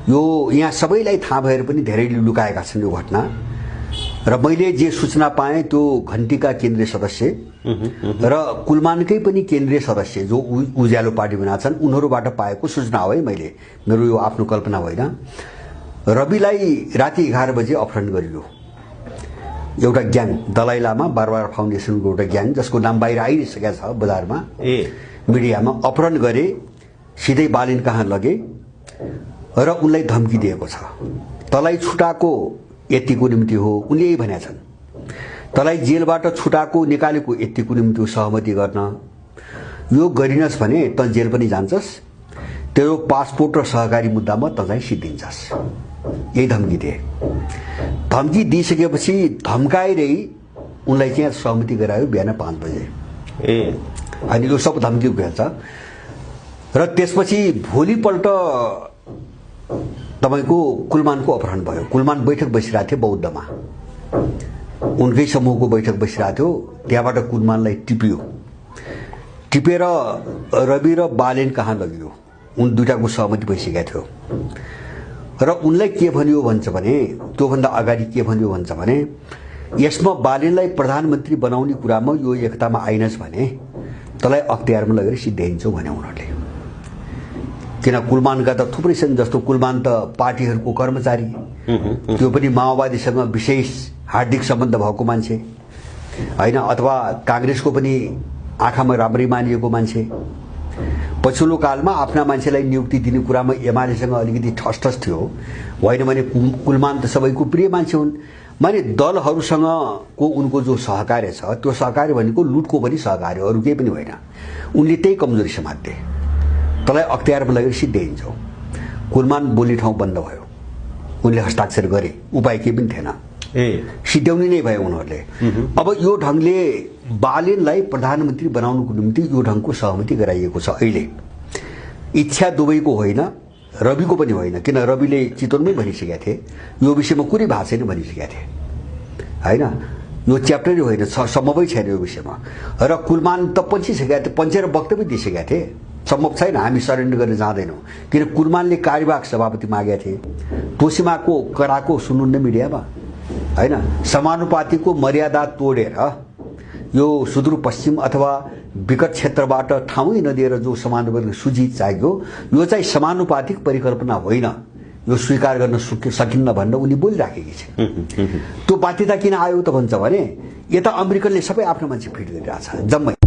यो यहाँ सबैलाई थाहा भएर पनि धेरैले लुकाएका छन् यो घटना र मैले जे सूचना पाएँ त्यो घण्टीका केन्द्रीय सदस्य र कुलमानकै पनि केन्द्रीय सदस्य जो उज्यालो पार्टीमा छन् उनीहरूबाट पाएको सूचना हो है मैले मेरो यो आफ्नो कल्पना होइन रविलाई राति 11 बजे अपहरण गरियो एउटा ग्याङ दलाई लामा बारबार फाउन्डेसनको एउटा ग्याङ जसको नाम बाहिर आइसकेको छ बजारमा मिडियामा अपहरण गरे सिधै बालिन कहाँ लगे र उनलाई धम्की दिएको छ तलाई छुटाको यतिको निम्ति हो उनले यही भनेका छन् तलाई जेलबाट छुटाको निकालेको यतिको निम्ति सहमति गर्न यो गरिनस् भने त जेल पनि जान्छस् तेरो पासपोर्ट र सहकारी मुद्दामा त चाहिँ सिद्धिन्छस् यही धम्की दिए धम्की दिइसकेपछि धम्काएरै उनलाई चाहिँ सहमति गरायो बिहान 5 बजे अनि यो सब धम्की गएछ र त्यसपछि भोलिपल्ट तपाईको कुलमानको अपहरण भयो कुलमान बैठक बसिरहेको थियो बौद्धमा उनकै समूहको बैठक बसिरहेको थियो त्यहाँबाट कुलमानलाई टिपेर रवि र बालेन कहाँ लगियो उन दुईटाको सहमति भइसकेको थियो र उनलाई के भन्यो भन्छ भने त्योभन्दा अगाडि के भन्यो भन्छ भने यसमा बालेनलाई प्रधानमन्त्री बनाउने कुरामा यो एकतामा आइनस् भने तलाई अख्तियारमा लगेर सिद्ध्याइन्छौ भने उनीहरूले किन कुलमानका त थुप्रै छन् जस्तो कुलमान त पार्टीहरूको कर्मचारी त्यो पनि माओवादीसँग विशेष हार्दिक सम्बन्ध भएको मान्छे हैन अथवा कांग्रेसको पनि आँखामा राम्रै मानिएको मान्छे पछिल्लो कालमा आफ्ना मान्छेलाई नियुक्ति दिने कुरामा एमालेसँग अलिकति ठसठस थियो होइन भने कुलमान त सबैको प्रिय मान्छे हुन् माने दलहरूसँग को उनको जो सहकार्य छ त्यो सहकार्य भनेको लुटको पनि सहकार्य अरु केही पनि होइन उनले त्यही कमजोरी समात्थे तलाई अख्तियारमा लगेर सिद्ध्याइन्छौ कुलमान बोल्ने ठाउँ बन्द भयो उनले हस्ताक्षर गरे उपाय केही पनि थिएन सिद्ध्याउने नै भयो उनीहरूले अब यो ढंगले बालेनलाई प्रधानमन्त्री बनाउनको निम्ति यो ढंगको सहमति गराइएको छ अहिले इच्छा दुवैको होइन रविको पनि होइन किन रविले चितवनमै भनिसकेका थिए यो विषयमा कुनै भाषा छैन भनिसकेका थिए हैन यो च्याप्टरै होइन सम्भवै छैन यो विषयमा र कुलमान त पन्छिसकेका थिए पञ्चेर वक्तव्य दिइसकेका थिए सम्भव छैन हामी सरेन्डर गर्न जाँदैनौँ किन कुलमानले कार्यवाहक सभापति मागेका थिए तोसिमाको कराको सुन्नुहुन्न मिडियामा हैन समानुपातिको मर्यादा तोडेर यो सुदूरपश्चिम अथवा विकट क्षेत्रबाट ठाउँै नदिएर जो समानुपातिक सूची चाहियो यो चाहिँ समानुपातिक परिकल्पना होइन यो स्वीकार गर्न सकिन्न भनेर उनी बोलिराखेकी छिन् त्यो बाध्यता किन आयो त भन्छ भने यता अमेरिकनले सबै आफ्नो मान्छे फिट गरिरहेछ जम्मै